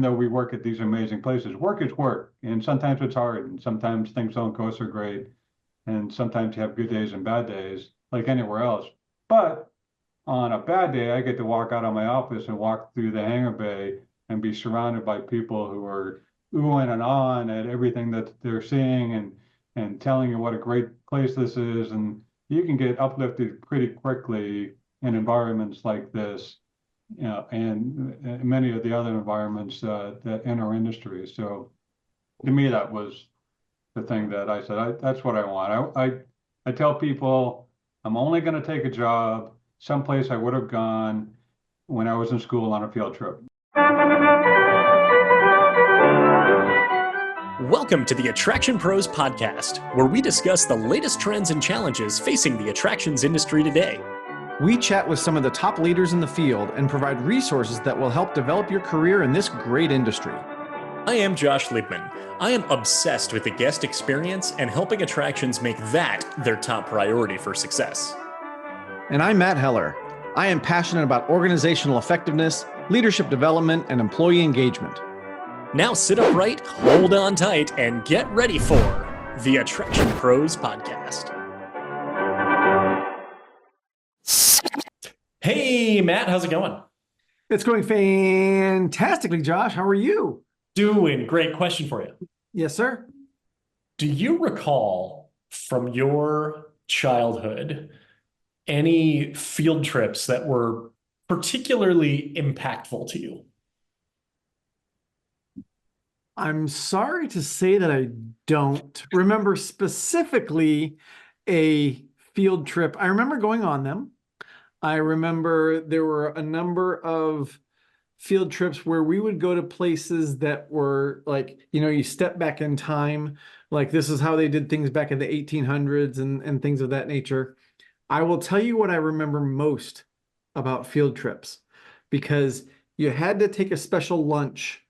though we work at these amazing places, work is work. And sometimes it's hard and sometimes things don't go so great. And sometimes you have good days and bad days, like anywhere else. But on a bad day, I get to walk out of my office and walk through the hangar bay and be surrounded by people who are oohing and ahhing at everything that they're seeing and telling you what a great place this is. And you can get uplifted pretty quickly in environments like this, and many of the other environments that in our industry. So to me, that was the thing that I said, that's what I want. I tell people I'm only going to take a job someplace I would have gone when I was in school on a field trip. Welcome to the Attraction Pros podcast, where we discuss the latest trends and challenges facing the attractions industry today. We chat with some of the top leaders in the field and provide resources that will help develop your career in this great industry. I am Josh Liebman. I am obsessed with the guest experience and helping attractions make that their top priority for success. And I'm Matt Heller. I am passionate about organizational effectiveness, leadership development, and employee engagement. Now sit upright, hold on tight, and get ready for the Attraction Pros podcast. Hey, Matt, how's it going? It's going fantastically, Josh. How are you? Doing great. Question for you. Yes, sir. Do you recall from your childhood any field trips that were particularly impactful to you? I'm sorry to say that I don't remember specifically a field trip. I remember going on them. I remember there were a number of field trips where we would go to places that were like, you step back in time, like this is how they did things back in the 1800s and things of that nature. I will tell you what I remember most about field trips, because you had to take a special lunch,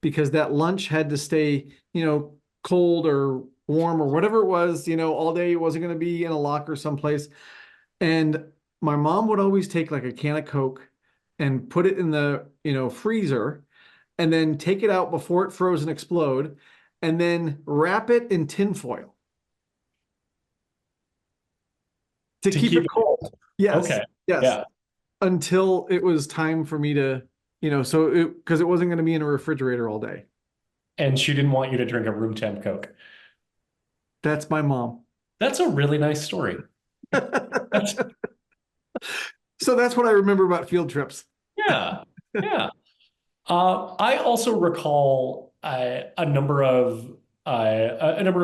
because that lunch had to stay, cold or warm or whatever it was, all day. It wasn't going to be in a locker someplace. And my mom would always take like a can of Coke and put it in the, freezer, and then take it out before it froze and explode, and then wrap it in tin foil to keep it cold. Yes. Okay. Yes. Yeah. Until it was time for me to, because it wasn't going to be in a refrigerator all day. And she didn't want you to drink a room temp Coke. That's my mom. That's a really nice story. So that's what I remember about field trips. Yeah. I also recall a number of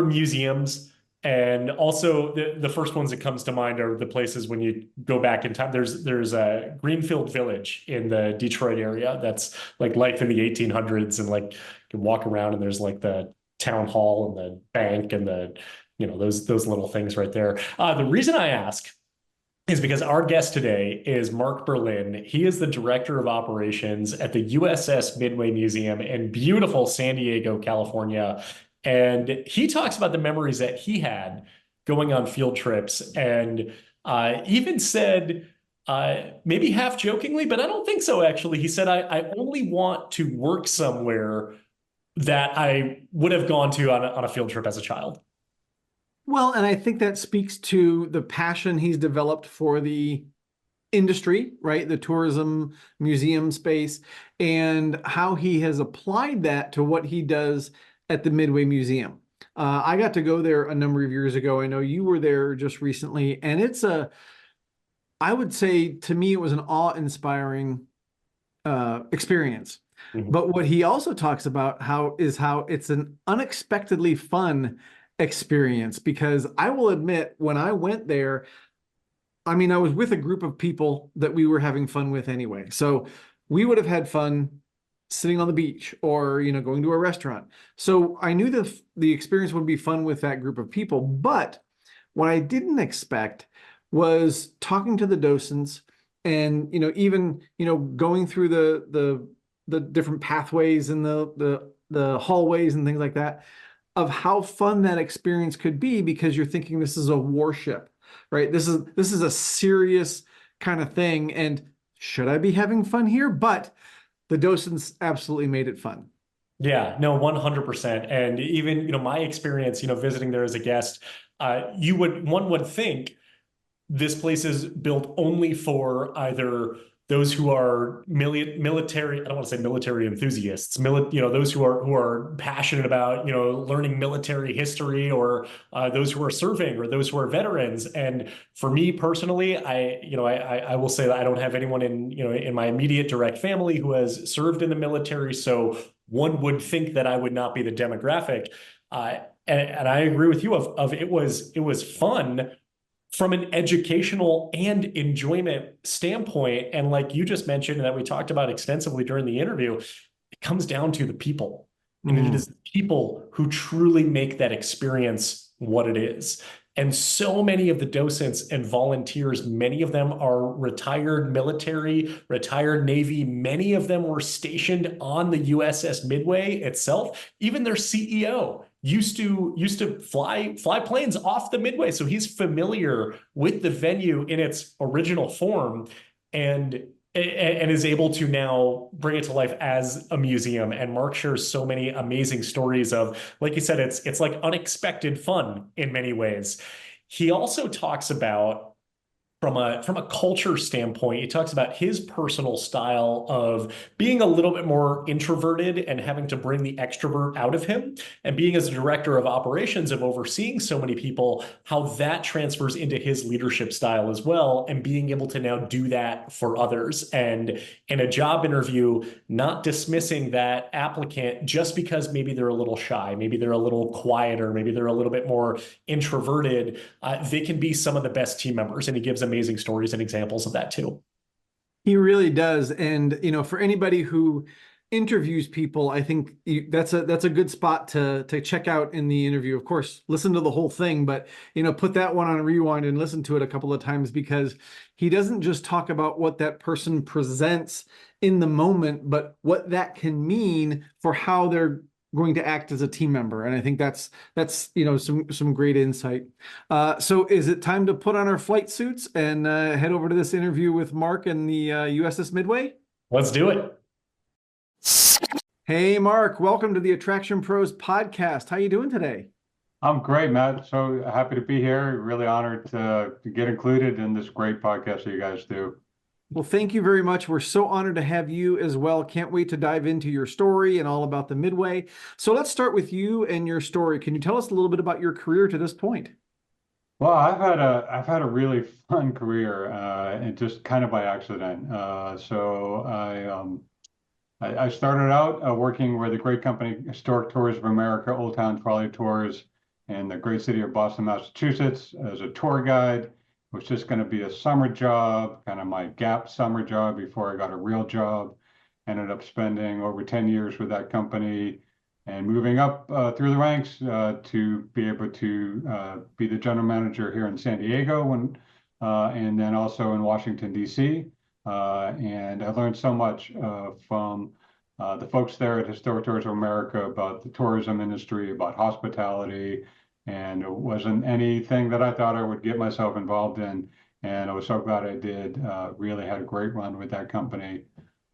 museums, and also the first ones that comes to mind are the places when you go back in time. There's a Greenfield Village in the Detroit area that's like life in the 1800s, and like you can walk around and there's like the town hall and the bank and the those little things right there. The reason I ask is because our guest today is Mark Berlin. He is the Director of Operations at the USS Midway Museum in beautiful San Diego, California. And he talks about the memories that he had going on field trips, and even said, maybe half jokingly, but I don't think so actually, he said, I only want to work somewhere that I would have gone to on a field trip as a child. Well, and I think that speaks to the passion he's developed for the industry, right? The tourism museum space, and how he has applied that to what he does at the Midway Museum. I got to go there a number of years ago. I know you were there just recently, and I would say to me, it was an awe-inspiring experience. Mm-hmm. But what he also talks about how it's an unexpectedly fun experience, because I will admit, when I went there, I was with a group of people that we were having fun with anyway. So we would have had fun sitting on the beach or, going to a restaurant. So I knew the experience would be fun with that group of people. But what I didn't expect was talking to the docents and, even, going through the different pathways and the hallways and things like that, of how fun that experience could be, because you're thinking this is a warship, right? This is a serious kind of thing. And should I be having fun here? But the docents absolutely made it fun. Yeah, no, 100%. And even, my experience, visiting there as a guest, one would think this place is built only for either those who are military, I don't want to say military enthusiasts, those who are passionate about, learning military history, or those who are serving, or those who are veterans. And for me personally, I will say that I don't have anyone in my immediate direct family who has served in the military. So one would think that I would not be the demographic. And I agree with you of it was fun from an educational and enjoyment standpoint. And like you just mentioned, and that we talked about extensively during the interview, it comes down to the people. And it is people who truly make that experience what it is. And so many of the docents and volunteers, many of them are retired military, retired Navy. Many of them were stationed on the USS Midway itself. Even their CEO used to fly planes off the Midway, so he's familiar with the venue in its original form, and is able to now bring it to life as a museum. And Mark shares so many amazing stories of, like you said, it's like unexpected fun in many ways. He also talks about, from a culture standpoint, he talks about his personal style of being a little bit more introverted and having to bring the extrovert out of him, and being as a director of operations, of overseeing so many people, how that transfers into his leadership style as well, and being able to now do that for others. And in a job interview, not dismissing that applicant just because maybe they're a little shy, maybe they're a little quieter, maybe they're a little bit more introverted. They can be some of the best team members, and he gives amazing stories and examples of that too. He really does. And, for anybody who interviews people, I think that's a good spot to check out in the interview. Of course, listen to the whole thing, but, put that one on rewind and listen to it a couple of times, because he doesn't just talk about what that person presents in the moment, but what that can mean for how they're going to act as a team member. And I think that's some great insight. So is it time to put on our flight suits and head over to this interview with Mark and the USS Midway? Let's do it. Hey, Mark, welcome to the Attraction Pros podcast. How you doing today? I'm great, Matt. So happy to be here. Really honored to get included in this great podcast that you guys do. Well, thank you very much. We're so honored to have you as well. Can't wait to dive into your story and all about the Midway. So let's start with you and your story. Can you tell us a little bit about your career to this point? Well, I've had a really fun career, and just kind of by accident. I started out working with a great company, Historic Tours of America, Old Town Trolley Tours, in the great city of Boston, Massachusetts, as a tour guide. It was just going to be a summer job, kind of my gap summer job before I got a real job. Ended up spending over 10 years with that company, and moving up through the ranks to be able to be the general manager here in San Diego, and then also in Washington, D.C. And I learned so much from the folks there at Historic Tours of America about the tourism industry, about hospitality, and it wasn't anything that I thought I would get myself involved in. And I was so glad I did. Really had a great run with that company.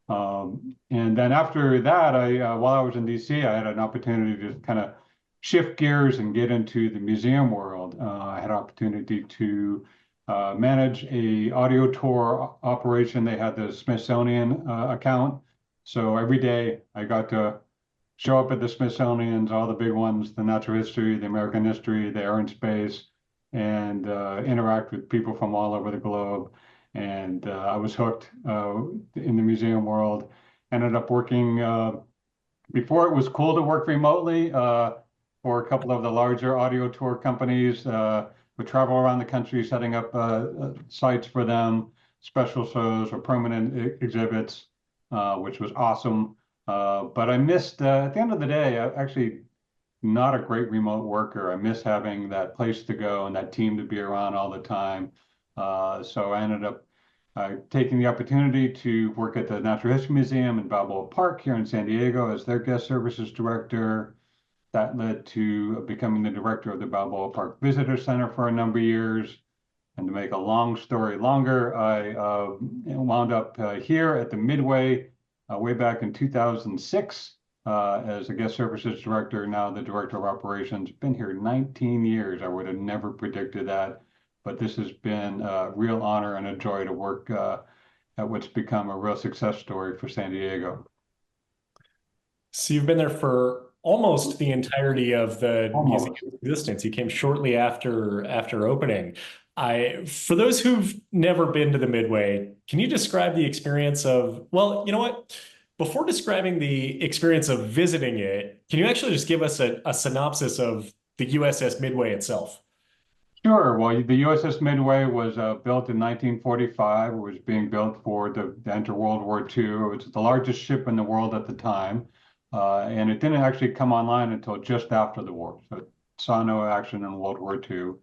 And then after that, while I was in DC, I had an opportunity to kind of shift gears and get into the museum world. I had an opportunity to manage a audio tour operation. They had the Smithsonian account. So every day I got to show up at the Smithsonian's, all the big ones, the natural history, the American history, the air and space, and interact with people from all over the globe. And I was hooked in the museum world. Ended up working, before it was cool to work remotely, for a couple of the larger audio tour companies. Would travel around the country setting up sites for them, special shows or permanent exhibits, which was awesome. But I missed, at the end of the day, I actually not a great remote worker. I miss having that place to go and that team to be around all the time. So I ended up taking the opportunity to work at the Natural History Museum in Balboa Park here in San Diego as their guest services director. That led to becoming the director of the Balboa Park Visitor Center for a number of years. And to make a long story longer, I wound up here at the Midway way back in 2006 as a guest services director, now the director of operations. Been here 19 years. I would have never predicted that, but this has been a real honor and a joy to work at what's become a real success story for San Diego. So you've been there for almost the entirety of the Almost. museum's existence. You came shortly after opening. For those who've never been to the Midway, can you describe the experience of, well, you know what? Before describing the experience of visiting it, can you actually just give us a synopsis of the USS Midway itself? Sure. Well, the USS Midway was built in 1945. It was being built for to enter World War II. It was the largest ship in the world at the time, and it didn't actually come online until just after the war. So it saw no action in World War II.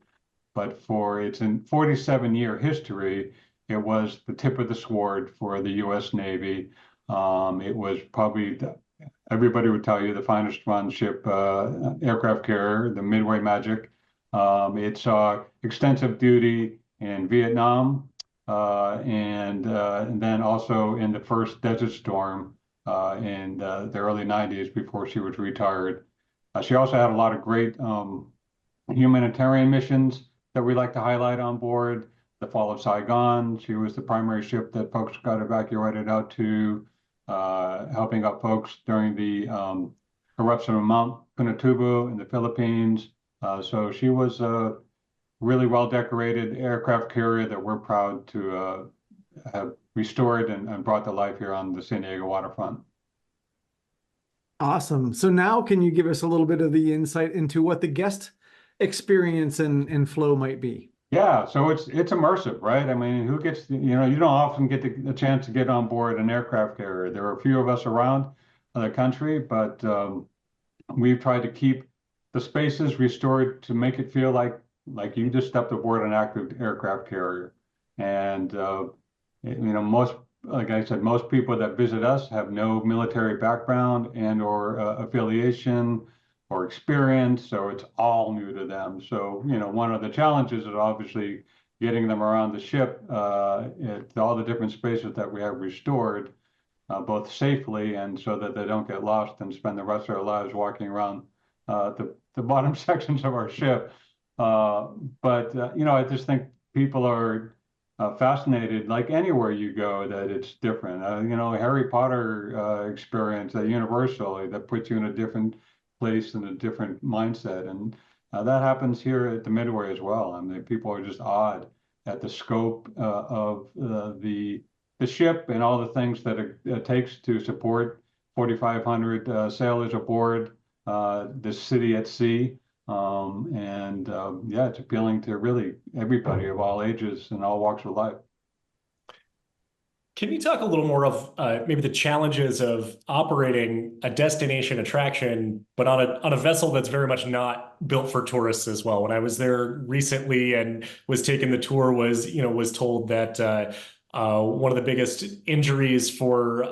But for its 47-year history, it was the tip of the sword for the U.S. Navy. It was probably, everybody would tell you, the finest run ship, aircraft carrier, the Midway Magic. It saw extensive duty in Vietnam and then also in the first Desert Storm in the early 90s before she was retired. She also had a lot of great humanitarian missions that we like to highlight on board. The Fall of Saigon, she was the primary ship that folks got evacuated out to, helping out folks during the eruption of Mount Pinatubo in the Philippines. So she was a really well-decorated aircraft carrier that we're proud to have restored and brought to life here on the San Diego waterfront. Awesome. So now can you give us a little bit of the insight into what the guest experience and flow might be? Yeah, so it's immersive, right? I mean, who gets, you don't often get the chance to get on board an aircraft carrier. There are a few of us around the country, but we've tried to keep the spaces restored to make it feel like you just stepped aboard an active aircraft carrier. And most, like I said, most people that visit us have no military background and or affiliation or experience, so it's all new to them. So, one of the challenges is obviously getting them around the ship at all the different spaces that we have restored, both safely and so that they don't get lost and spend the rest of their lives walking around the bottom sections of our ship. I just think people are fascinated, like anywhere you go, that it's different. Harry Potter experience at Universal that puts you in a different place and a different mindset, and that happens here at the Midway as well. I mean, people are just awed at the scope of the ship and all the things that it takes to support 4,500 sailors aboard the city at sea. It's appealing to really everybody of all ages and all walks of life. Can you talk a little more of maybe the challenges of operating a destination attraction, but on a vessel that's very much not built for tourists as well? When I was there recently and was taking the tour, was told that one of the biggest injuries for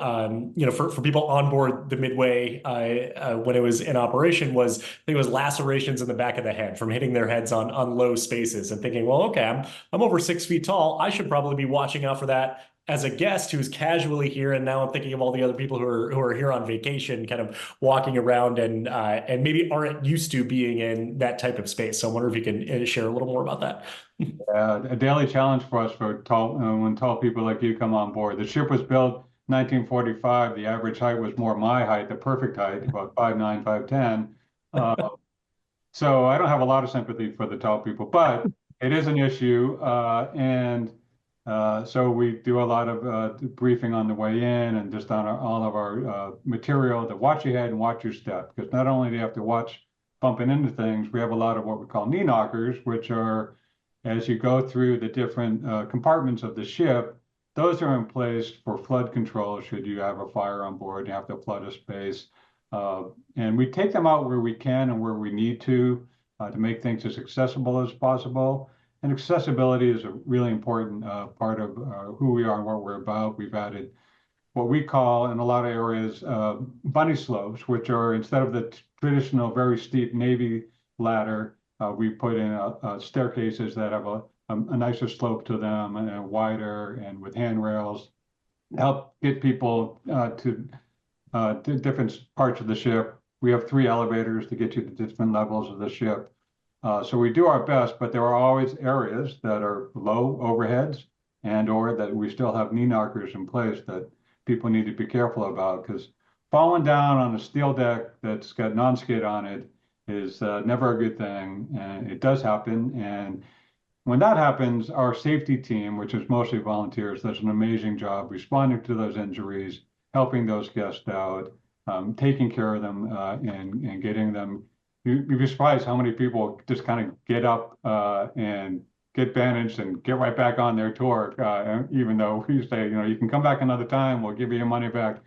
people on board the Midway when it was in operation was, I think it was lacerations in the back of the head from hitting their heads on low spaces and thinking, well, okay, I'm over 6 feet tall. I should probably be watching out for that as a guest who's casually here. And now I'm thinking of all the other people who are here on vacation, kind of walking around and maybe aren't used to being in that type of space. So I wonder if you can share a little more about that. A daily challenge for us for when tall people like you come on board. The ship was built 1945. The average height was more my height, the perfect height, about 5'9", 5'10". So I don't have a lot of sympathy for the tall people, but it is an issue. So we do a lot of briefing on the way in and just on all of our material to watch your head and watch your step. Because not only do you have to watch bumping into things, we have a lot of what we call knee knockers, which are, as you go through the different compartments of the ship, those are in place for flood control should you have a fire on board, you have to flood a space. And we take them out where we can and where we need to make things as accessible as possible. And accessibility is a really important part of who we are and what we're about. We've added what we call, in a lot of areas, bunny slopes, which are, instead of the traditional very steep Navy ladder, we put in staircases that have a nicer slope to them and wider and with handrails. help get people to different parts of the ship. We have 3 elevators to get you to different levels of the ship. So we do our best, but there are always areas that are low overheads and or that we still have knee knockers in place that people need to be careful about, because falling down on a steel deck that's got non-skid on it is never a good thing, and it does happen. And when that happens, our safety team, which is mostly volunteers, does an amazing job responding to those injuries, helping those guests out, taking care of them, and getting them. You'd be surprised how many people just kind of get up and get bandaged and get right back on their tour, even though we say, you can come back another time, we'll give you your money back.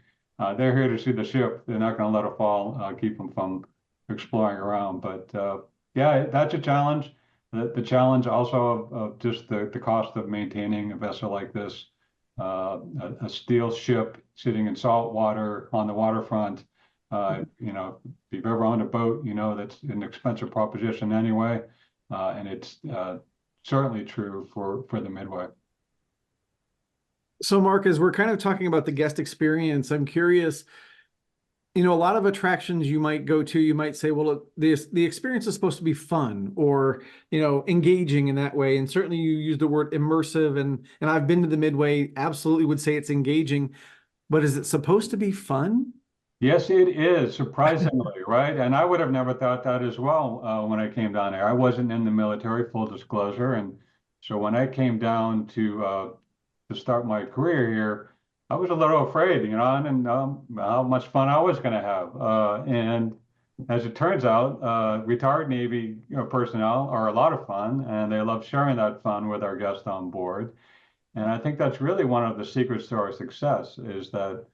They're here to see the ship. They're not going to let it fall, keep them from exploring around. But yeah, that's a challenge. The challenge also of just the cost of maintaining a vessel like this, a steel ship sitting in salt water on the waterfront. If you've ever owned a boat, that's an expensive proposition anyway, and it's certainly true for the Midway. So, Mark, as we're kind of talking about the guest experience, I'm curious. A lot of attractions you might go to, you might say, well, the experience is supposed to be fun or, engaging in that way. And certainly you use the word immersive, and I've been to the Midway, absolutely would say it's engaging, but is it supposed to be fun? Yes, it is, surprisingly, right? And I would have never thought that as well when I came down there. I wasn't in the military, full disclosure. And so when I came down to start my career here, I was a little afraid, I didn't know how much fun I was going to have. And as it turns out, retired Navy personnel are a lot of fun, and they love sharing that fun with our guests on board. And I think that's really one of the secrets to our success, is that,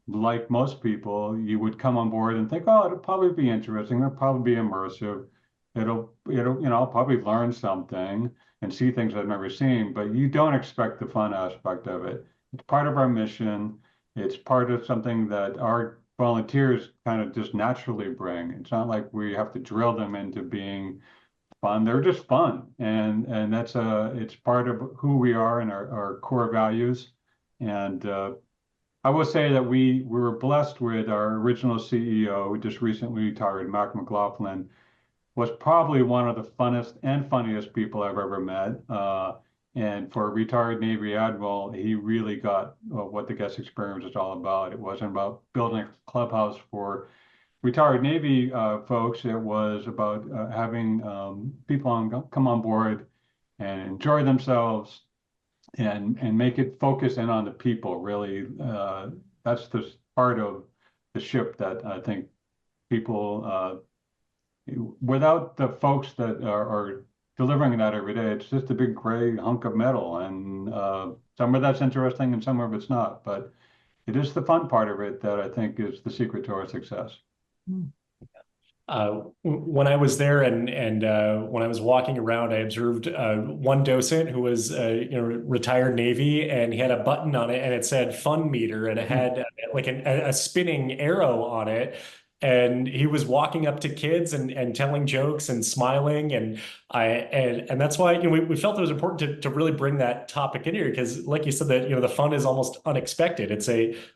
like most people, you would come on board and think, oh, it'll probably be interesting, it'll probably be immersive, I'll probably learn something and see things I've never seen, but you don't expect the fun aspect of it. It's part of our mission. It's part of something that our volunteers kind of just naturally bring. It's not like we have to drill them into being fun. They're just fun. And it's part of who we are and our core values. And I will say that we were blessed with our original CEO, who just recently retired, Mark McLaughlin, was probably one of the funnest and funniest people I've ever met. And for a retired Navy admiral, he really got what the guest experience is all about. It wasn't about building a clubhouse for retired Navy folks. It was about having people come on board and enjoy themselves and make it focus in on the people. Really, that's the part of the ship that I think people, without the folks that are delivering that every day, it's just a big gray hunk of metal. And some of that's interesting and some of it's not. But it is the fun part of it that I think is the secret to our success. When I was there and when I was walking around, I observed one docent who was retired Navy, and he had a button on it and it said "Fun Meter," and it had like a spinning arrow on it. And he was walking up to kids and telling jokes and smiling, and that's why we felt it was important to really bring that topic in here, because, like you said, that the fun is almost unexpected. This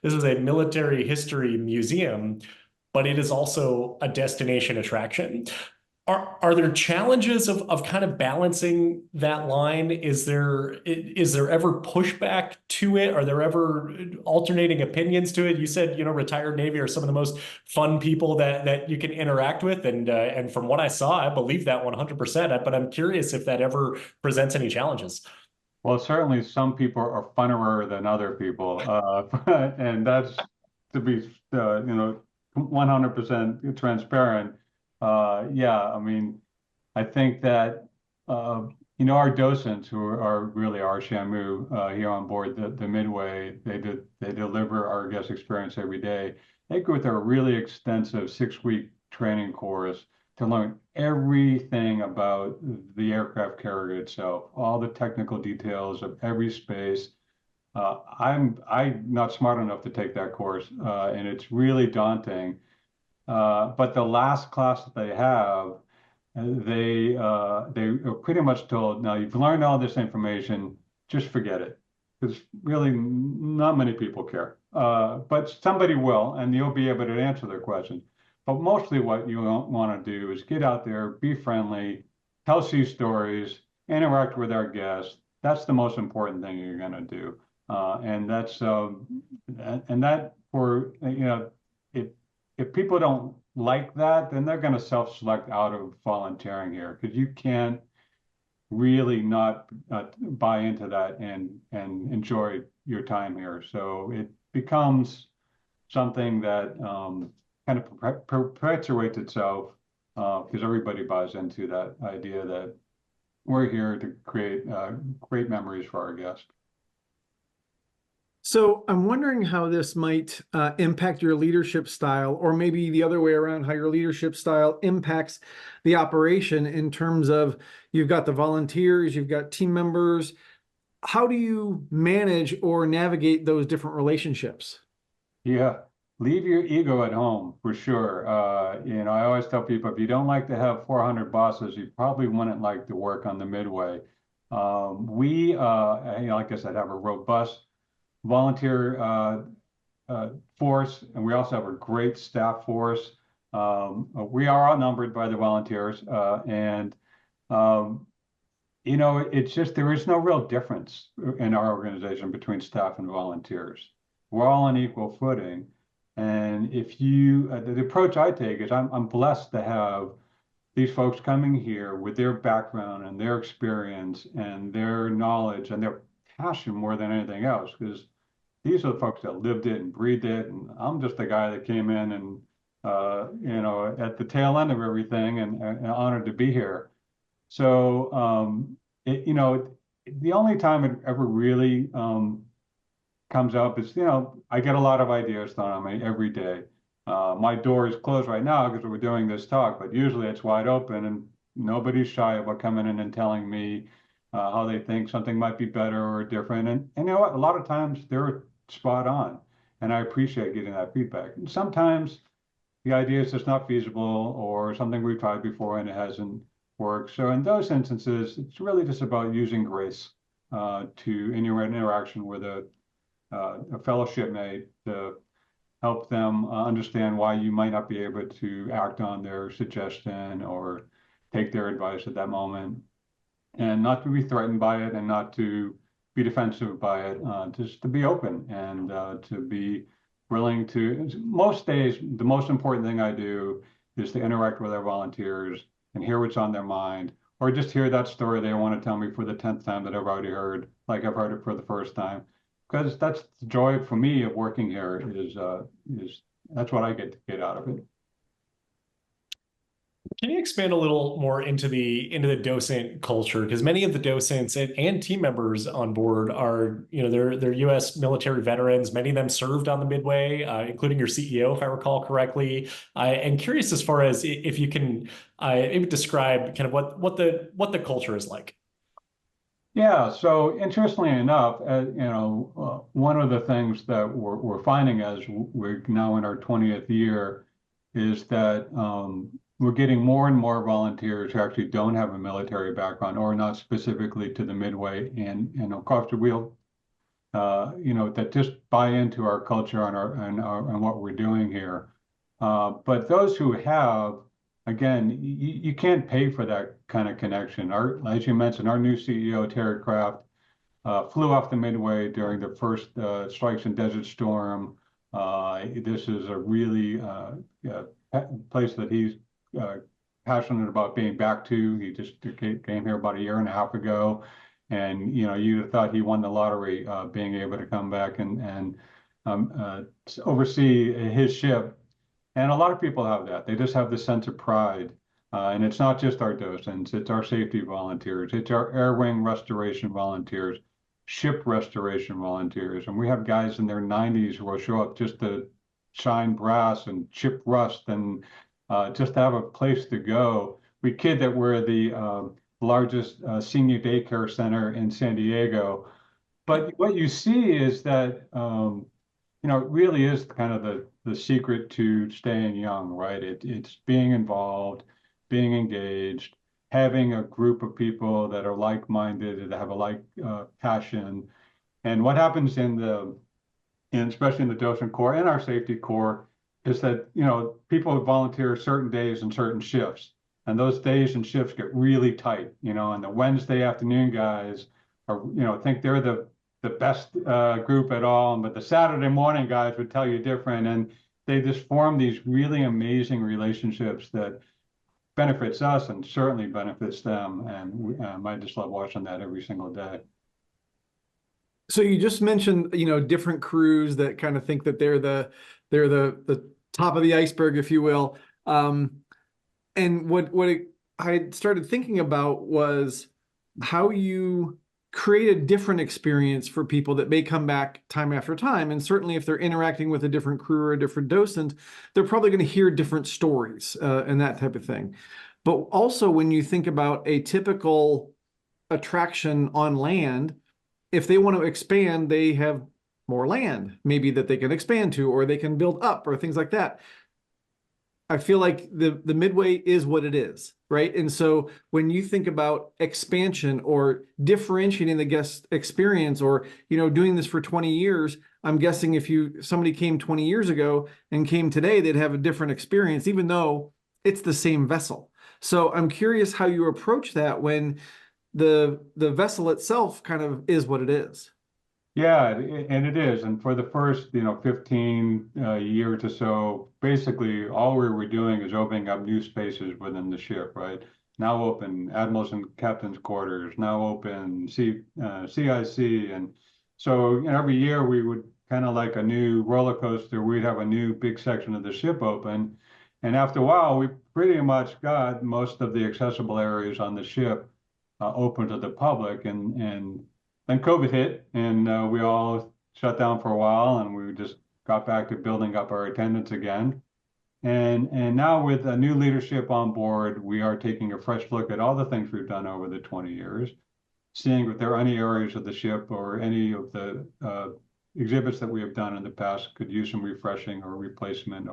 is a military history museum, but it is also a destination attraction. Are there challenges of kind of balancing that line? Is there ever pushback to it? Are there ever alternating opinions to it? You said, retired Navy are some of the most fun people that you can interact with. And from what I saw, I believe that 100%. But I'm curious if that ever presents any challenges. Well, certainly some people are funnier than other people. And that's to be, 100% transparent. Yeah, I mean, I think that our docents, who are really our SHAMU here on board the Midway, they deliver our guest experience every day. They go through a really extensive 6-week training course to learn everything about the aircraft carrier itself, all the technical details of every space. I'm not smart enough to take that course, and it's really daunting. But the last class that they have, they are pretty much told, now you've learned all this information, just forget it. because really not many people care. But somebody will, and you'll be able to answer their questions. But mostly what you want to do is get out there, be friendly, tell stories, interact with our guests. That's the most important thing you're going to do. And that's and that for if people don't like that, then they're going to self-select out of volunteering here, because you can't really not buy into that and enjoy your time here. So it becomes something that kind of perpetuates itself because everybody buys into that idea that we're here to create great memories for our guests. So I'm wondering how this might impact your leadership style, or maybe the other way around, how your leadership style impacts the operation in terms of you've got the volunteers, you've got team members. How do you manage or navigate those different relationships? Yeah, leave your ego at home for sure. I always tell people if you don't like to have 400 bosses, you probably wouldn't like to work on the Midway. We, like I said, have a robust volunteer force, and we also have a great staff force. We are outnumbered by the volunteers, and it's just there is no real difference in our organization between staff and volunteers. We're all on equal footing, and if you the approach I take is I'm blessed to have these folks coming here with their background and their experience and their knowledge and their passion more than anything else, because these are the folks that lived it and breathed it, and I'm just the guy that came in and at the tail end of everything, and honored to be here. So the only time it ever really comes up is I get a lot of ideas thrown at me every day. My door is closed right now because we're doing this talk, but usually it's wide open, and nobody's shy about coming in and telling me how they think something might be better or different. And you know what? A lot of times they're spot on, and I appreciate getting that feedback. And sometimes the idea is just not feasible, or something we've tried before and it hasn't worked. So in those instances, it's really just about using grace in your interaction with a fellow shipmate to help them understand why you might not be able to act on their suggestion or take their advice at that moment, and not to be threatened by it and not to be defensive by it, just to be open and to be willing to. Most days, the most important thing I do is to interact with our volunteers and hear what's on their mind, or just hear that story they want to tell me for the 10th time that I've already heard, like I've heard it for the first time. Because that's the joy for me of working here is that's what I get out of it. Can you expand a little more into the docent culture? Because many of the docents and team members on board are, they're U.S. military veterans. Many of them served on the Midway, including your CEO, if I recall correctly. I'm curious as far as if you can maybe describe kind of what the culture is like. Yeah. So interestingly enough, one of the things that we're finding as we're now in our 20th year is that we're getting more and more volunteers who actually don't have a military background or not specifically to the Midway and across the wheel, that just buy into our culture and what we're doing here. But those who have, again, you can't pay for that kind of connection. As you mentioned, our new CEO, Terry Kraft, flew off the Midway during the first strikes and Desert Storm. This is a really place that he's passionate about being back to. He just came here about a year and a half ago, and you thought he won the lottery, being able to come back and oversee his ship. And a lot of people have that. They just have this sense of pride. And it's not just our docents, it's our safety volunteers, it's our air wing restoration volunteers, ship restoration volunteers. And we have guys in their 90s who will show up just to shine brass and chip rust and just to have a place to go. We kid that we're the largest senior daycare center in San Diego. But what you see is that, it really is kind of the secret to staying young, right? It's being involved, being engaged, having a group of people that are like-minded, that have a passion, And what happens especially in the docent corps and our safety corps is that, people volunteer certain days and certain shifts. And those days and shifts get really tight, and the Wednesday afternoon guys are, think they're the best group at all. But the Saturday morning guys would tell you different. And they just form these really amazing relationships that benefits us and certainly benefits them. And I just love watching that every single day. So you just mentioned, different crews that kind of think that they're the top of the iceberg, if you will. And what I started thinking about was how you create a different experience for people that may come back time after time. And certainly if they're interacting with a different crew or a different docent, they're probably going to hear different stories and that type of thing. But also when you think about a typical attraction on land, if they want to expand, they have more land, maybe that they can expand to, or they can build up, or things like that. I feel like the Midway is what it is, right? And so when you think about expansion or differentiating the guest experience, or doing this for 20 years, I'm guessing if somebody came 20 years ago and came today, they'd have a different experience, even though it's the same vessel. So I'm curious how you approach that when the vessel itself kind of is what it is. Yeah, and it is. And for the first, 15 years or so, basically all we were doing is opening up new spaces within the ship, right? Now open admirals and captains' quarters, now open CIC. And so every year we would kind of like a new roller coaster, we'd have a new big section of the ship open. And after a while, we pretty much got most of the accessible areas on the ship open to the public. And then COVID hit, and we all shut down for a while, and we just got back to building up our attendance again. And now with a new leadership on board, we are taking a fresh look at all the things we've done over the 20 years, seeing if there are any areas of the ship or any of the exhibits that we have done in the past could use some refreshing or replacement.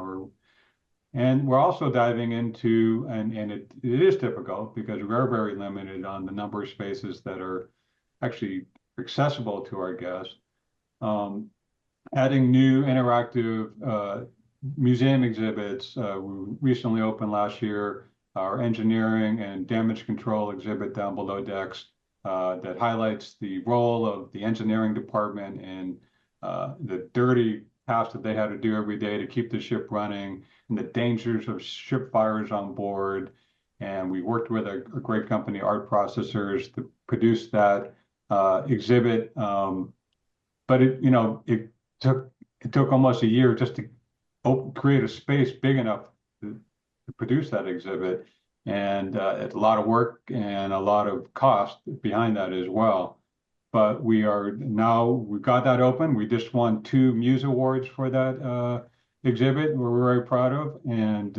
And we're also diving into, and it is difficult because we're very limited on the number of spaces that are actually accessible to our guests. Adding new interactive museum exhibits. We recently opened last year our engineering and damage control exhibit down below decks that highlights the role of the engineering department and the dirty tasks that they had to do every day to keep the ship running and the dangers of ship fires on board. And we worked with a great company, Art Processors, to produce that exhibit, but it took almost a year just to create a space big enough to produce that exhibit, and it's a lot of work and a lot of cost behind that as well. But we've got that open. We just won 2 Muse Awards for that exhibit. We're very proud of, and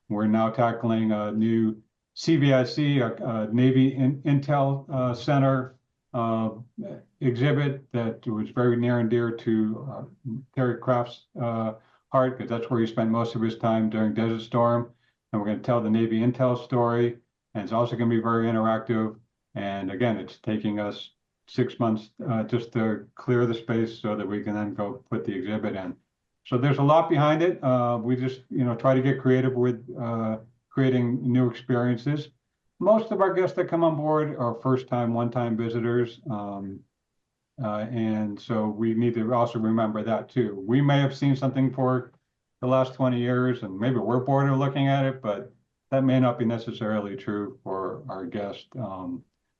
we're now tackling a new CVIC, a Navy Intel Center exhibit that was very near and dear to Terry Kraft's heart, because that's where he spent most of his time during Desert Storm. And we're going to tell the Navy Intel story, and it's also going to be very interactive. And again, it's taking us 6 months just to clear the space so that we can then go put the exhibit in. So there's a lot behind it. We just try to get creative with creating new experiences. Most of our guests that come on board are first-time, one-time visitors. And so we need to also remember that too. We may have seen something for the last 20 years and maybe we're bored of looking at it, but that may not be necessarily true for our guests.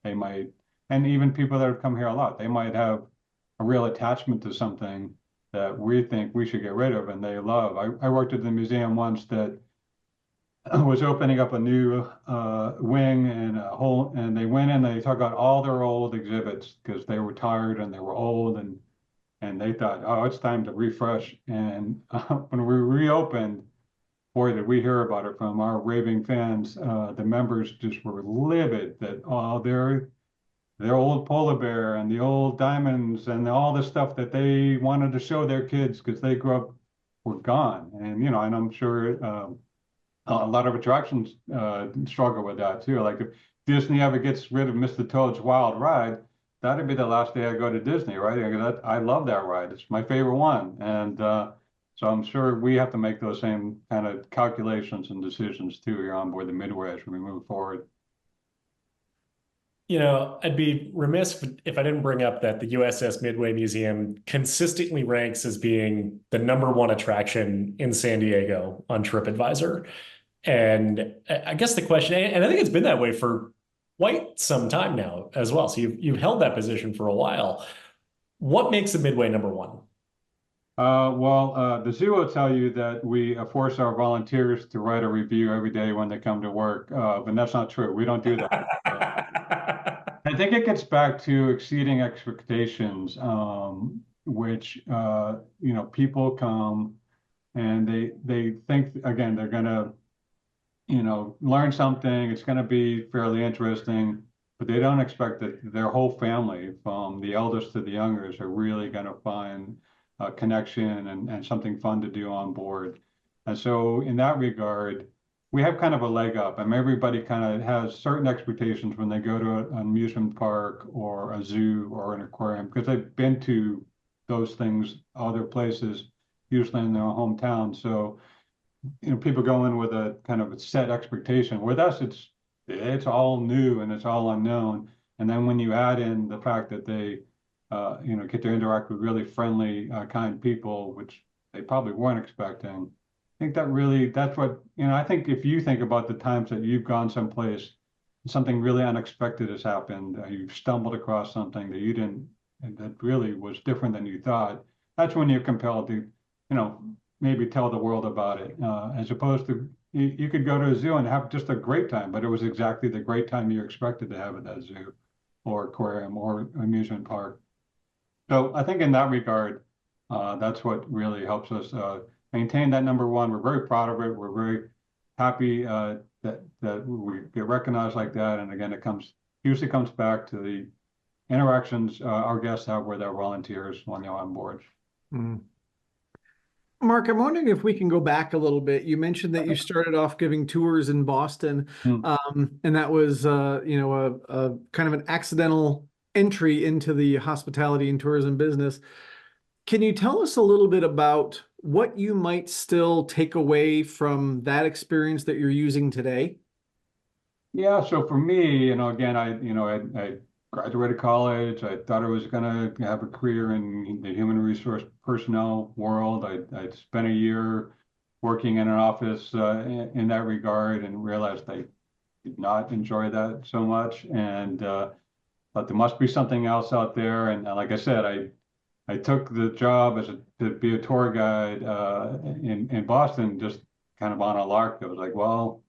They might, and even people that have come here a lot, they might have a real attachment to something that we think we should get rid of and they love. I worked at the museum once that was opening up a new wing and they went in and they took out all their old exhibits because they were tired and they were old and they thought, oh, it's time to refresh. And when we reopened, boy, did we hear about it from our raving fans. The members just were livid that their old polar bear and the old diamonds and all the stuff that they wanted to show their kids because they grew up were gone. And and I'm sure a lot of attractions struggle with that too. Like if Disney ever gets rid of Mr. Toad's Wild Ride, that'd be the last day I go to Disney, right? I love that ride. It's my favorite one. And so I'm sure we have to make those same kind of calculations and decisions too here on board the Midway as we move forward. You know, I'd be remiss if I didn't bring up that the USS Midway Museum consistently ranks as being the #1 attraction in San Diego on TripAdvisor. And I guess the question, and I think it's been that way for quite some time now as well. So you've held that position for a while. What makes the Midway #1? The zoo will tell you that we force our volunteers to write a review every day when they come to work, but that's not true. We don't do that. I think it gets back to exceeding expectations, which people come and they think again they're gonna learn something. It's gonna be fairly interesting, but they don't expect that their whole family, from the eldest to the youngest, are really gonna find a connection and something fun to do on board. And so in that regard, we have kind of a leg up. I mean, everybody kind of has certain expectations when they go to an amusement park or a zoo or an aquarium, because they've been to those things other places, usually in their hometown. So, people go in with a kind of a set expectation. With us, it's all new and it's all unknown. And then when you add in the fact that they, get to interact with really friendly, kind people, which they probably weren't expecting. I think that's what, I think if you think about the times that you've gone someplace, something really unexpected has happened, you've stumbled across something that you didn't, that really was different than you thought, that's when you're compelled to, maybe tell the world about it, as opposed to, you could go to a zoo and have just a great time, but it was exactly the great time you expected to have at that zoo or aquarium or amusement park. So I think in that regard, that's what really helps us maintain that #1. We're very proud of it. We're very happy that we get recognized like that. And again, it usually comes back to the interactions our guests have with our volunteers when they're on board. Mm. Mark, I'm wondering if we can go back a little bit. You mentioned that you started off giving tours in Boston, and that was, a kind of an accidental entry into the hospitality and tourism business. Can you tell us a little bit about what you might still take away from that experience that you're using today? Yeah, so for me, again, I graduated college. I thought I was going to have a career in the human resource personnel world. I'd spent a year working in an office in that regard and realized I did not enjoy that so much. And but there must be something else out there. And like I said, I took the job to be a tour guide in Boston, just kind of on a lark. I was like, well,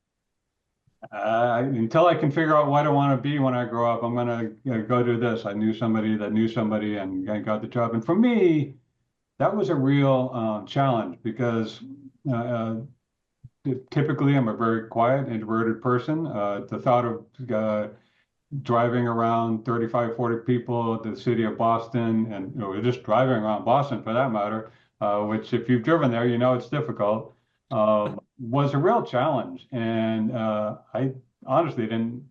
until I can figure out what I want to be when I grow up, I'm going to go do this. I knew somebody that knew somebody and I got the job. And for me, that was a real challenge because typically I'm a very quiet, introverted person. The thought of driving around 35, 40 people at the city of Boston, and just driving around Boston for that matter, which if you've driven there, it's difficult, was a real challenge. And I honestly didn't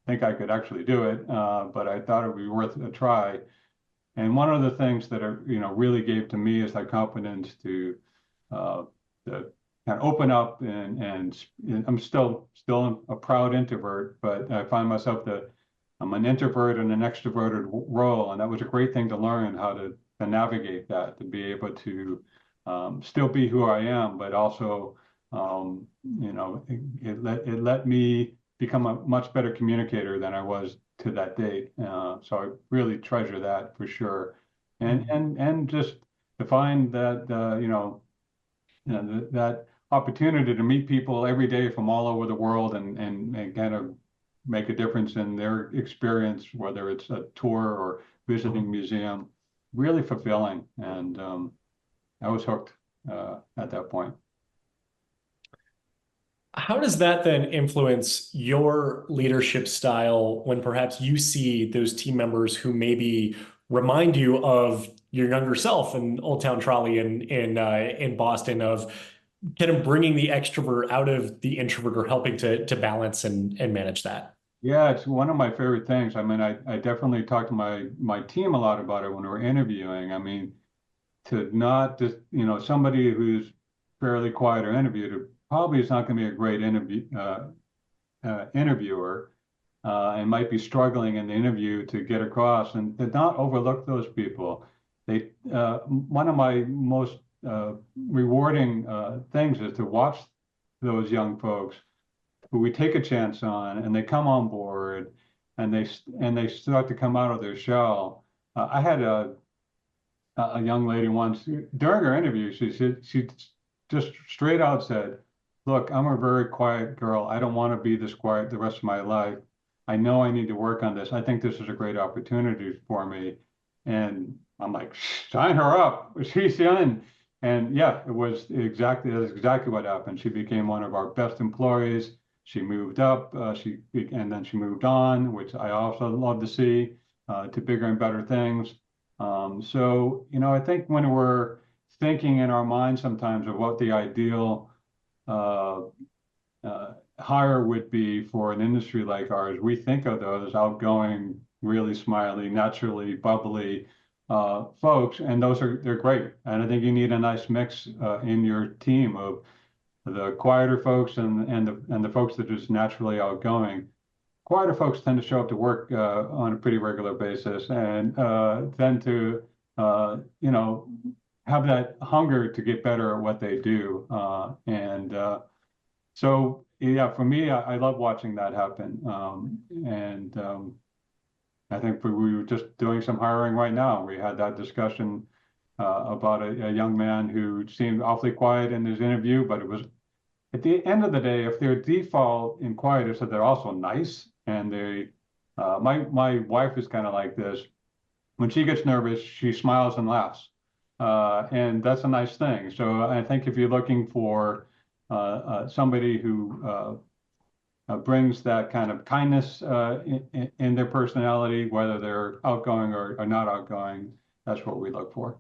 think I could actually do it, but I thought it would be worth a try. And one of the things that really gave to me is that confidence to kind of open up and I'm still a proud introvert, but I find myself that I'm an introvert in an extroverted role, and that was a great thing to learn how to navigate that, to be able to still be who I am, but also, it let me become a much better communicator than I was to that date. So I really treasure that for sure, and just to find that that opportunity to meet people every day from all over the world and kind of make a difference in their experience, whether it's a tour or visiting museum, really fulfilling. And I was hooked at that point. How does that then influence your leadership style when perhaps you see those team members who maybe remind you of your younger self in Old Town Trolley in Boston, of kind of bringing the extrovert out of the introvert or helping to balance and manage that? Yeah, it's one of my favorite things. I mean, I definitely talk to my team a lot about it when we're interviewing. I mean, to not just, somebody who's fairly quiet or interviewed probably is not going to be a great interviewer, and might be struggling in the interview to get across, and to not overlook those people. One of my most rewarding things is to watch those young folks who we take a chance on, and they come on board, and they start to come out of their shell. I had a young lady once during her interview. She just straight out said, "Look, I'm a very quiet girl. I don't want to be this quiet the rest of my life. I know I need to work on this. I think this is a great opportunity for me." And I'm like, "Sign her up. She's in." And yeah, that's exactly what happened. She became one of our best employees. She moved up, and then she moved on, which I also love to see, to bigger and better things. So, I think when we're thinking in our mind sometimes of what the ideal uh, hire would be for an industry like ours, we think of those outgoing, really smiley, naturally bubbly folks, and they're great. And I think you need a nice mix in your team of the quieter folks and the folks that are just naturally outgoing. Quieter folks tend to show up to work on a pretty regular basis, and tend to, have that hunger to get better at what they do. So, yeah, for me, I love watching that happen. And I think we were just doing some hiring right now. We had that discussion about a young man who seemed awfully quiet in his interview, but it was at the end of the day, if their default in quiet is that they're also nice, and my wife is kind of like this. When she gets nervous, she smiles and laughs, and that's a nice thing. So I think if you're looking for somebody who brings that kind of kindness in their personality, whether they're outgoing or not outgoing, that's what we look for.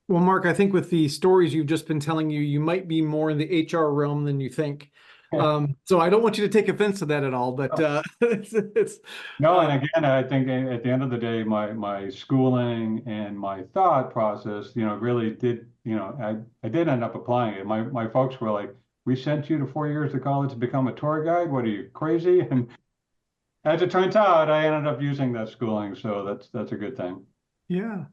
Well, Mark, I think with the stories you've just been telling, you might be more in the HR realm than you think. So I don't want you to take offense to that at all, but it's No, and again, I think at the end of the day, my schooling and my thought process, really did, I did end up applying it. My folks were like, "We sent you to 4 years of college to become a tour guide? What are you, crazy?" And as it turns out, I ended up using that schooling, so that's a good thing. yeah.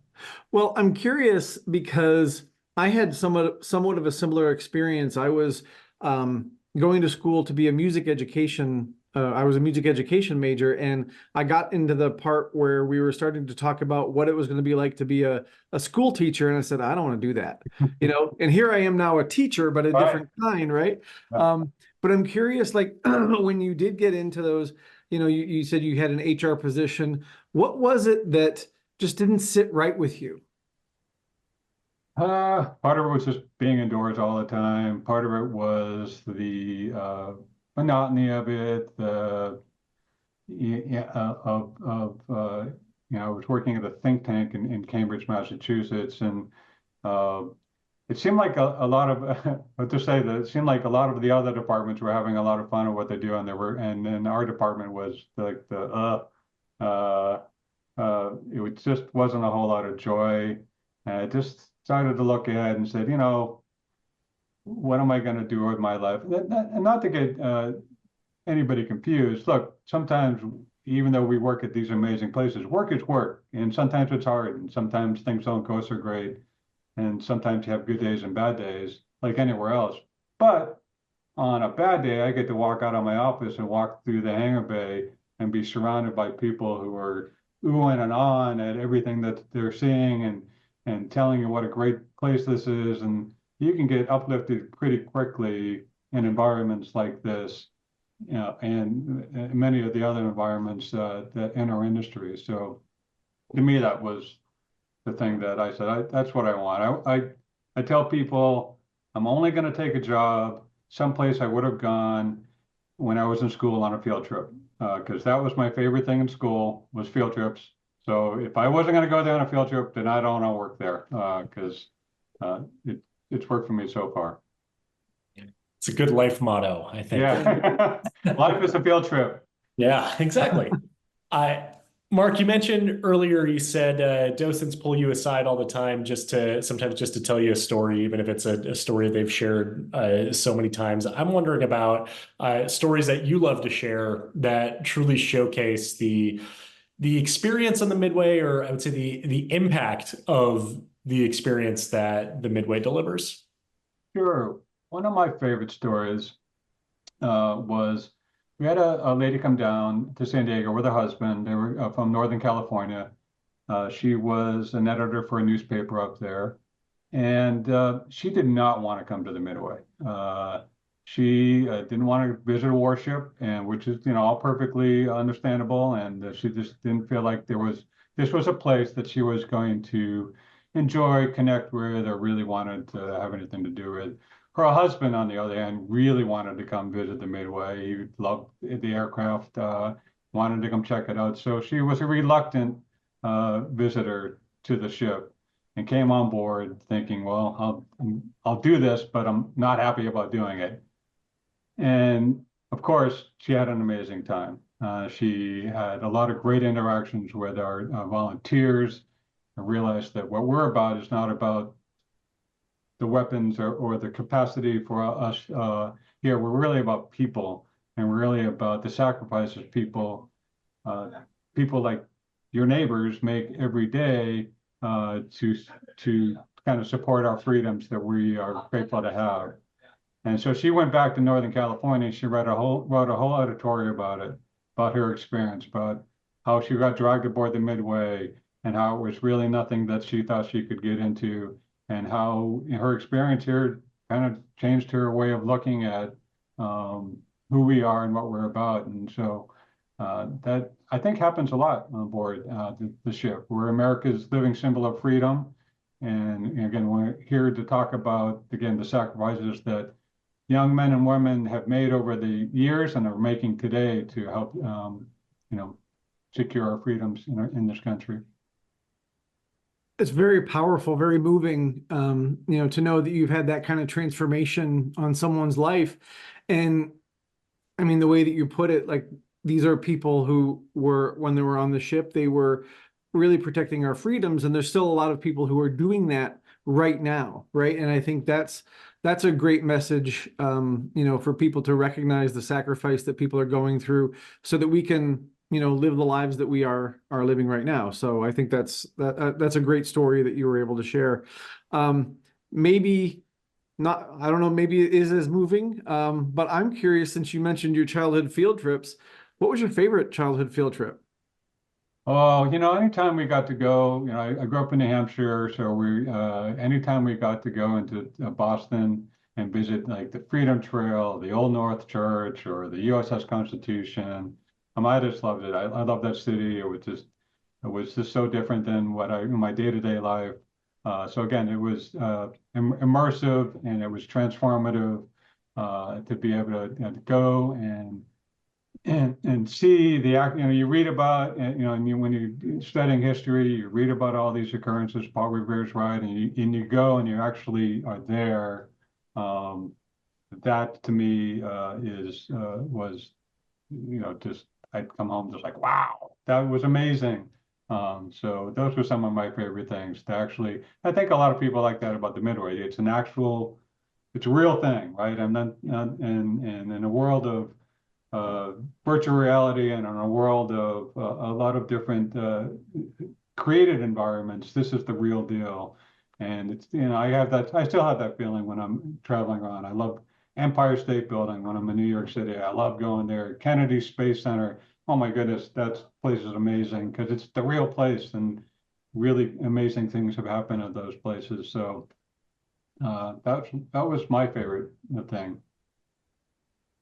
Well, I'm curious because I had somewhat of a similar experience. I was going to school to be a music education. I was a music education major, and I got into the part where we were starting to talk about what it was going to be like to be a school teacher. And I said, I don't want to do that, and here I am now a teacher, but a Right. different kind, right? Yeah. But I'm curious, like when you did get into those, you said you had an HR position. What was it that just didn't sit right with you? Part of it was just being indoors all the time. Part of it was the monotony of it, yeah, I was working at a think tank in Cambridge, Massachusetts, and uh, it seemed like a lot of, let's just say that it seemed like a lot of the other departments were having a lot of fun at what they do, and then our department was like uh, it just wasn't a whole lot of joy. And I just started to look ahead and said, what am I going to do with my life? And not to get anybody confused. Look, sometimes even though we work at these amazing places, work is work, and sometimes it's hard, and sometimes things don't go so great, and sometimes you have good days and bad days, like anywhere else. But on a bad day, I get to walk out of my office and walk through the hangar bay and be surrounded by people who are oohing and ahhing at everything that they're seeing, and telling you what a great place this is. And you can get uplifted pretty quickly in environments like this, and many of the other environments that in our industry. So to me, that was the thing that I said, that's what I want. I tell people I'm only going to take a job someplace I would have gone when I was in school on a field trip, because that was my favorite thing in school, was field trips. So if I wasn't going to go there on a field trip, then I don't want to work there, because it's worked for me so far. It's a good life motto, I think. Yeah. Life is a field trip. Yeah, exactly. I, Mark, you mentioned earlier, you said docents pull you aside all the time sometimes just to tell you a story, even if it's a story they've shared so many times. I'm wondering about stories that you love to share that truly showcase the experience on the Midway, or I would say the impact of the experience that the Midway delivers. Sure. One of my favorite stories was we had a lady come down to San Diego with her husband. They were from Northern California. She was an editor for a newspaper up there, and she did not want to come to the Midway. She didn't want to visit a warship, and which is, all perfectly understandable. And she just didn't feel like this was a place that she was going to enjoy, connect with, or really wanted to have anything to do with. Her husband, on the other hand, really wanted to come visit the Midway. He loved the aircraft, wanted to come check it out. So she was a reluctant visitor to the ship and came on board thinking, well, I'll do this, but I'm not happy about doing it. And of course, she had an amazing time. She had a lot of great interactions with our volunteers, and realized that what we're about is not about the weapons or the capacity for us here. We're really about people, and we're really about the sacrifices people like your neighbors make every day to kind of support our freedoms that we are grateful to have. And so she went back to Northern California. She wrote a whole editorial about it, about her experience, about how she got dragged aboard the Midway, and how it was really nothing that she thought she could get into, and how her experience here kind of changed her way of looking at who we are and what we're about. And so that, I think, happens a lot on board the ship. We're America's living symbol of freedom. And again, we're here to talk about, again, the sacrifices that young men and women have made over the years and are making today to help, secure our freedoms in this country. It's very powerful, very moving, to know that you've had that kind of transformation on someone's life. And I mean, the way that you put it, like, these are people who were, when they were on the ship, they were really protecting our freedoms. And there's still a lot of people who are doing that right now, right? And I think that's a great message, for people to recognize the sacrifice that people are going through, so that we can, live the lives that we are living right now. So I think that's a great story that you were able to share. Maybe not, I don't know, maybe it is as moving, but I'm curious, since you mentioned your childhood field trips, what was your favorite childhood field trip? Oh, anytime we got to go, I grew up in New Hampshire, so anytime we got to go into Boston and visit like the Freedom Trail, the Old North Church, or the USS Constitution, I just loved it. I love that city. It was just so different than my day-to-day life. So again, it was immersive, and it was transformative to be able to go and see you read about, and when you're studying history, you read about all these occurrences, Paul Revere's right, and you go and you actually are there. That to me was just, I'd come home just like, wow, that was amazing. So those were some of my favorite things to actually, I think a lot of people like that about the Midway. It's a real thing, right? And then, and in a world of virtual reality, and in a world of a lot of different created environments, this is the real deal. And it's, I still have that feeling when I'm traveling around. I love Empire State Building when I'm in New York City. I love going there. Kennedy Space Center. Oh my goodness, that place is amazing because it's the real place, and really amazing things have happened at those places. So that was my favorite thing.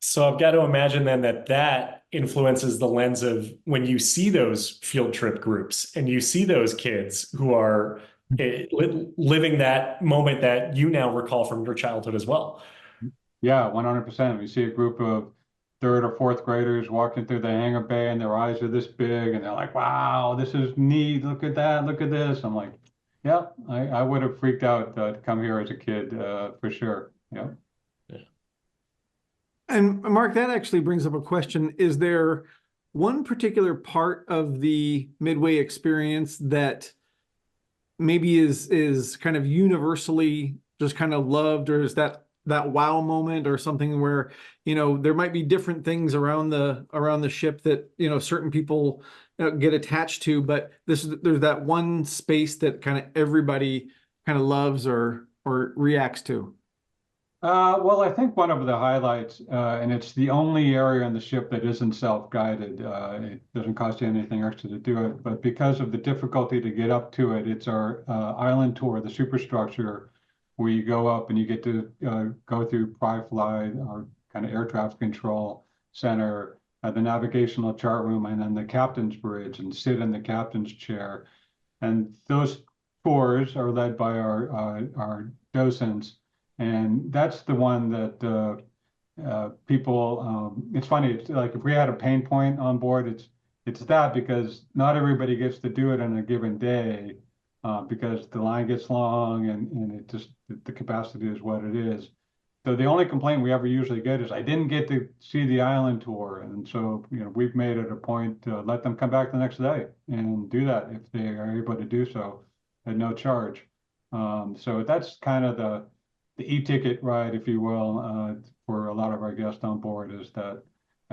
So I've got to imagine then that influences the lens of when you see those field trip groups and you see those kids who are living that moment that you now recall from your childhood as well. Yeah, 100%. We see a group of third or fourth graders walking through the hangar bay, and their eyes are this big, and they're like, wow, this is neat. Look at that. Look at this. I'm like, yeah, I would have freaked out to come here as a kid, for sure. Yeah. And Mark, that actually brings up a question. Is there one particular part of the Midway experience that maybe is kind of universally just kind of loved, or is that wow moment or something where, there might be different things around the ship that, certain people get attached to, but there's that one space that kind of everybody kind of loves or reacts to? Well, I think one of the highlights, and it's the only area on the ship that isn't self-guided. It doesn't cost you anything extra to do it, but because of the difficulty to get up to it, it's our island tour, the superstructure, where you go up and you get to go through Fly, our kind of air traffic control center, the navigational chart room, and then the captain's bridge, and sit in the captain's chair. And those tours are led by our docents. And that's the one that people, it's funny, it's like if we had a pain point on board, it's that, because not everybody gets to do it on a given day, because the line gets long and it just, the capacity is what it is. So the only complaint we ever usually get is, I didn't get to see the island tour. And so, we've made it a point to let them come back the next day and do that if they are able to do so at no charge. So that's kind of the e-ticket ride, if you will, for a lot of our guests on board, is that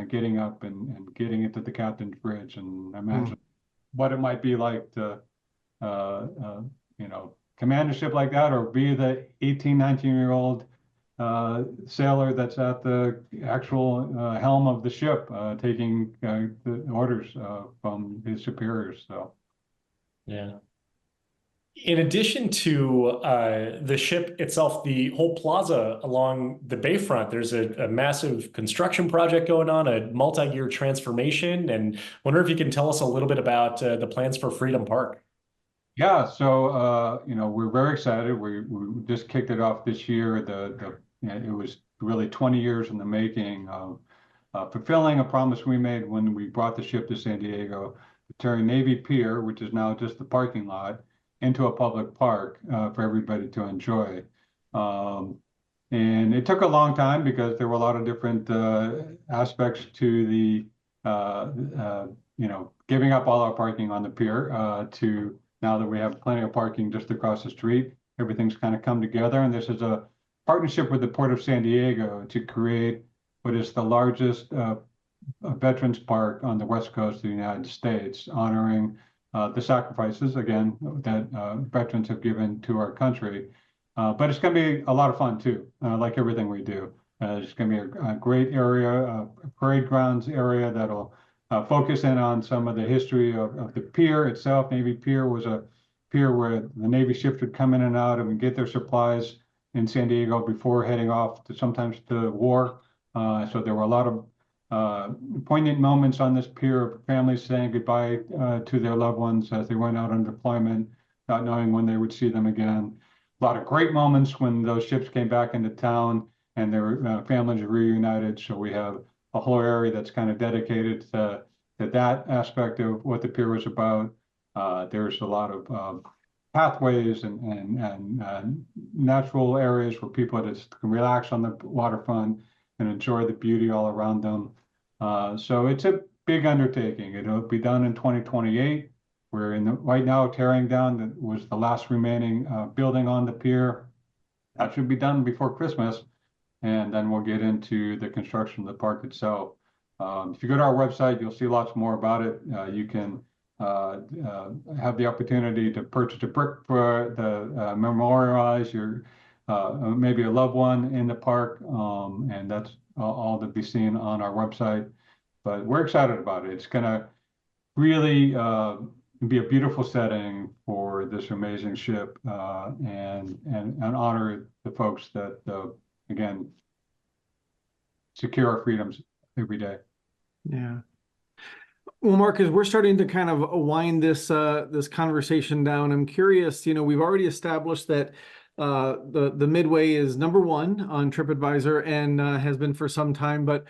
getting up and getting into the captain's bridge, and imagine what it might be like to, command a ship like that, or be the 18, 19-year-old sailor that's at the actual helm of the ship, taking the orders from his superiors. So, Yeah. In addition to the ship itself, the whole plaza along the bayfront, there's a massive construction project going on, a multi-year transformation, and wonder if you can tell us a little bit about the plans for Freedom Park. yeah, so we're very excited. We just kicked it off this year. It was really 20 years in the making of fulfilling a promise we made when we brought the ship to San Diego, to turn Navy Pier, which is now just the parking lot, into a public park for everybody to enjoy. And it took a long time because there were a lot of different aspects to the, giving up all our parking on the pier to now that we have plenty of parking just across the street. Everything's kind of come together, and this is a partnership with the Port of San Diego to create what is the largest veterans park on the west coast of the United States, honoring the sacrifices, again, that veterans have given to our country. But it's going to be a lot of fun too, like everything we do. It's going to be a great area, a parade grounds area that'll focus in on some of the history of the pier itself. Navy Pier was a pier where the Navy ships would come in and out and get their supplies in San Diego before heading off to sometimes to war. So there were a lot of poignant moments on this pier of families saying goodbye to their loved ones as they went out on deployment, not knowing when they would see them again. A lot of great moments when those ships came back into town and their families were reunited. So we have a whole area that's kind of dedicated to that aspect of what the pier was about. There's a lot of pathways and natural areas where people just can relax on the waterfront and enjoy the beauty all around them. So it's a big undertaking. It'll be done in 2028. We're right now tearing down that was the last remaining building on the pier. That should be done before Christmas, and then we'll get into the construction of the park itself. If you go to our website, you'll see lots more about it. You can have the opportunity to purchase a brick for the memorialize your maybe a loved one in the park, and that's all to be seen on our website. But we're excited about it. It's going to really be a beautiful setting for this amazing ship, and honor the folks that again secure our freedoms every day. Yeah. Well, Mark, as we're starting to kind of wind this conversation down, I'm curious, we've already established that the Midway is #1 on TripAdvisor and has been for some time. But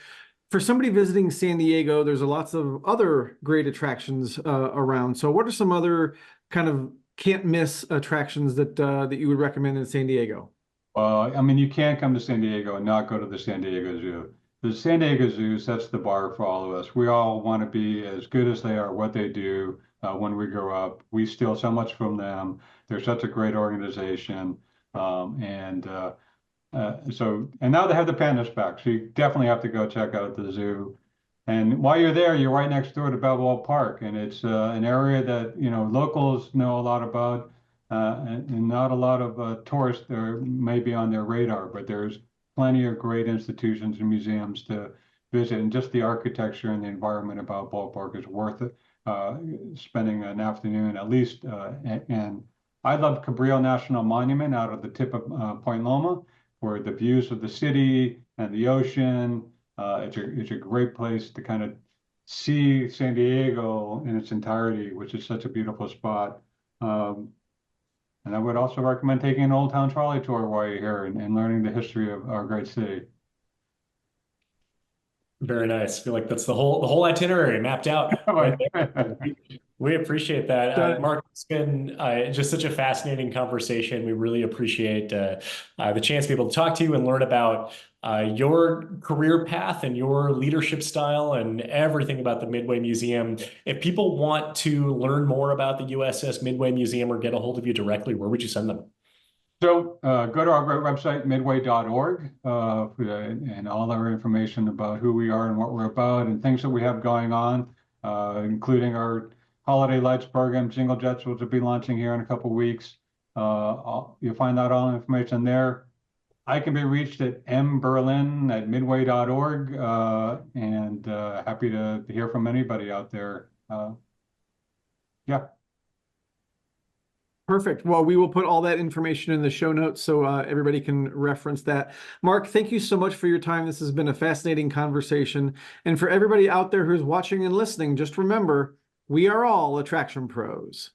for somebody visiting San Diego, there's lots of other great attractions around. So what are some other kind of can't miss attractions that you would recommend in San Diego? I mean, you can't come to San Diego and not go to the San Diego Zoo. the San Diego Zoo sets the bar for all of us. We all want to be as good as they are, what they do when we grow up. We steal so much from them. They're such a great organization. And now they have the pandas back. So you definitely have to go check out the zoo. And while you're there, you're right next door to Balboa Park. And it's an area that, locals know a lot about. And not a lot of tourists may be on their radar, but there's plenty of great institutions and museums to visit, and just the architecture and the environment about Ballpark is worth it. Spending an afternoon at least. And I love Cabrillo National Monument out of the tip of Point Loma, where the views of the city and the ocean. It's a great place to kind of see San Diego in its entirety, which is such a beautiful spot. And I would also recommend taking an Old Town Trolley Tour while you're here and learning the history of our great city. Very nice. I feel like that's the whole itinerary mapped out right there. We appreciate that. Mark, it's been just such a fascinating conversation. We really appreciate the chance to be able to talk to you and learn about your career path and your leadership style and everything about the Midway Museum. If people want to learn more about the USS Midway Museum or get a hold of you directly, where would you send them? So go to our website, midway.org, and all our information about who we are and what we're about and things that we have going on, including our Holiday Lights program, Jingle Jets, which will be launching here in a couple of weeks. You'll find out all the information there. I can be reached at mberlin@midway.org, and happy to hear from anybody out there. Yeah. Perfect. Well, we will put all that information in the show notes so everybody can reference that. Mark, thank you so much for your time. This has been a fascinating conversation. And for everybody out there who's watching and listening, just remember, we are all attraction pros.